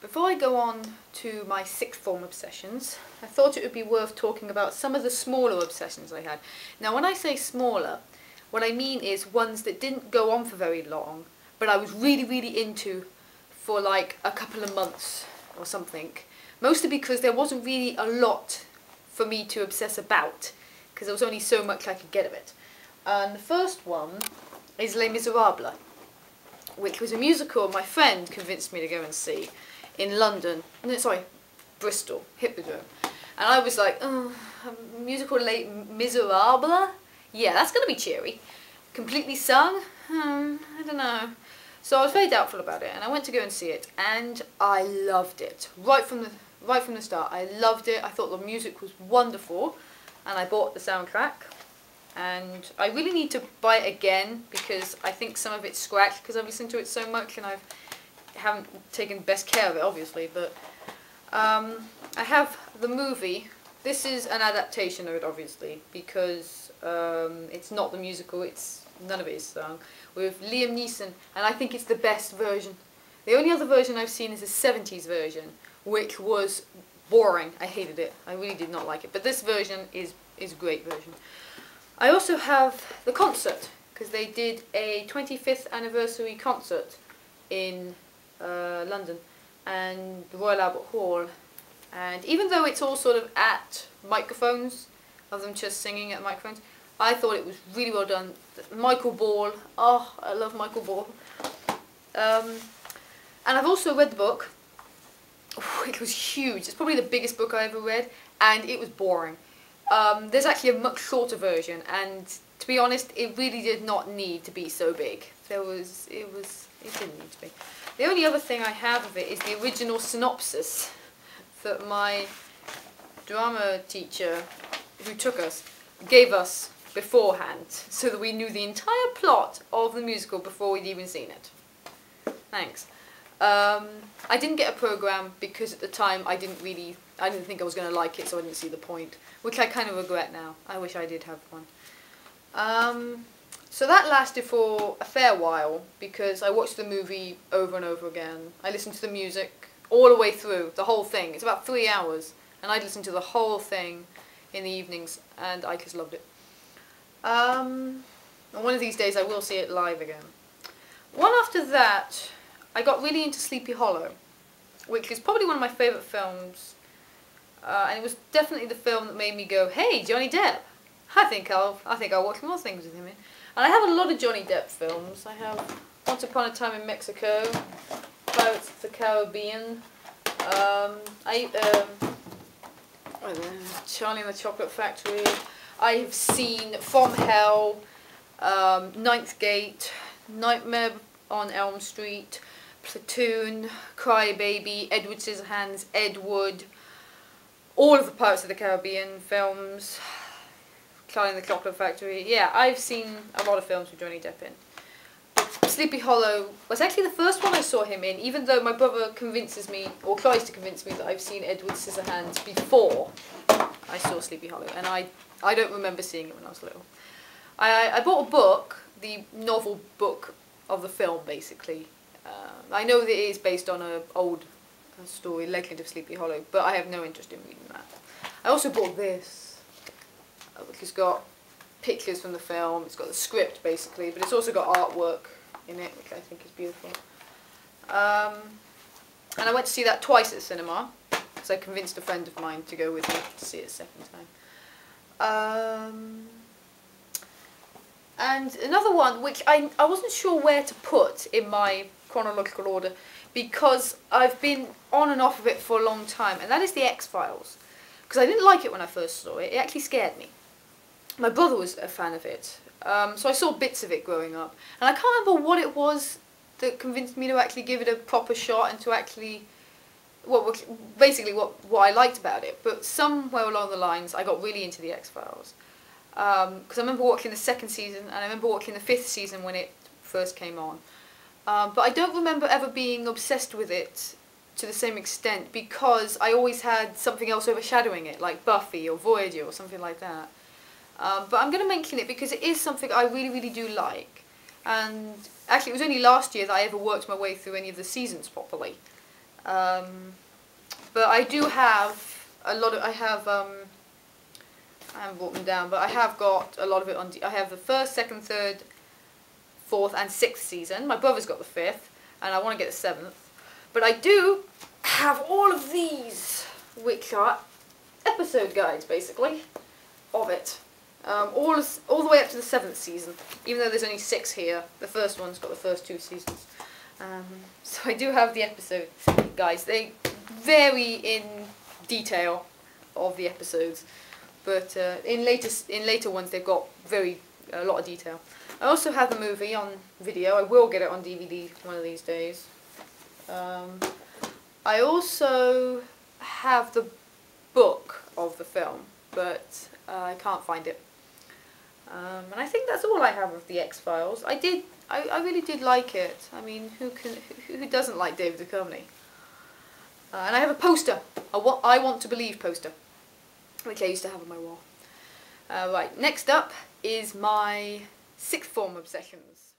Before I go on to my sixth form obsessions, I thought it would be worth talking about some of the smaller obsessions I had. Now when I say smaller, what I mean is ones that didn't go on for very long, but I was really into for like a couple of months or something. Mostly because there wasn't really a lot for me to obsess about, because there was only so much I could get of it. And the first one is Les Misérables, which was a musical my friend convinced me to go and see in London, no, sorry, Bristol, Hippodrome. And I was like, oh, a musical Les Misérables? Yeah, that's going to be cheery. Completely sung? I don't know. So I was very doubtful about it, and I went to go and see it, and I loved it. Right from the start, I loved it. I thought the music was wonderful, and I bought the soundtrack. And I really need to buy it again, because I think some of it's scratched, because I've listened to it so much, and I haven't taken best care of it, obviously. But I have the movie. This is an adaptation of it, obviously, because it's not the musical. None of it is sung, with Liam Neeson, and I think it's the best version. The only other version I've seen is the 70s version, which was boring. I hated it. I really did not like it. But this version is a great version. I also have the concert, because they did a 25th anniversary concert in London, and the Royal Albert Hall. And even though it's all sort of at microphones, of them just singing at microphones, I thought it was really well done. Michael Ball, oh, I love Michael Ball. And I've also read the book. It was huge. It's probably the biggest book I ever read, and it was boring. There's actually a much shorter version, and to be honest, it really did not need to be so big. It didn't need to be. The only other thing I have of it is the original synopsis that my drama teacher, who took us, gave us beforehand, so that we knew the entire plot of the musical before we'd even seen it. Thanks. I didn't get a program because at the time I didn't think I was going to like it, so I didn't see the point, which I kind of regret now. I wish I did have one. So that lasted for a fair while, because I watched the movie over and over again. I listened to the music all the way through, the whole thing. It's about 3 hours, and I'd listen to the whole thing in the evenings, and I just loved it. And one of these days I will see it live again. One after that, I got really into Sleepy Hollow, which is probably one of my favourite films, and it was definitely the film that made me go, hey, Johnny Depp, I think I'll watch more things with him in. And I have a lot of Johnny Depp films. I have Once Upon a Time in Mexico, Pirates of the Caribbean, Charlie and the Chocolate Factory. I have seen From Hell, Ninth Gate, Nightmare on Elm Street, Platoon, Cry Baby, Edward Scissorhands, Ed Wood, all of the Pirates of the Caribbean films, Charlie and the Chocolate Factory. Yeah, I've seen a lot of films with Johnny Depp in. Sleepy Hollow was actually the first one I saw him in, even though my brother convinces me, or tries to convince me, that I've seen Edward Scissorhands before I saw Sleepy Hollow, and I don't remember seeing it when I was little. I bought a book, the novel book of the film, basically. I know that it is based on an old story, Legend of Sleepy Hollow, but I have no interest in reading that. I also bought this, which has got pictures from the film. It's got the script, basically, but it's also got artwork in it, which I think is beautiful. And I went to see that twice at the cinema, because I convinced a friend of mine to go with me to see it a second time. And another one, which I wasn't sure where to put in my chronological order, because I've been on and off of it for a long time, and that is the X-Files. Because I didn't like it when I first saw it. It actually scared me. My brother was a fan of it, so I saw bits of it growing up. And I can't remember what it was that convinced me to actually give it a proper shot and to actually, well, basically what I liked about it. But somewhere along the lines, I got really into the X-Files. Because I remember watching the second season, and I remember watching the 5th season when it first came on. But I don't remember ever being obsessed with it to the same extent, because I always had something else overshadowing it, like Buffy or Voyager or something like that. But I'm going to mention it because it is something I really do like. And actually it was only last year that I ever worked my way through any of the seasons properly. But I do have a lot of, I haven't brought them down, but I have got a lot of it on, I have the first, second, third, fourth and sixth season. My brother's got the fifth, and I want to get the seventh. But I do have all of these, which are episode guides, basically, of it. All the way up to the seventh season, even though there's only 6 here. The first one's got the first 2 seasons. So I do have the episode guides. They vary in detail of the episodes, but in later ones they've got a lot of detail. I also have the movie on video. I will get it on DVD one of these days. I also have the book of the film, but I can't find it. And I think that's all I have of the X-Files. I really did like it. I mean, who doesn't like David Duchovny? And I have a poster, I Want to Believe poster, which I used to have on my wall. Right, next up is my sixth form obsessions.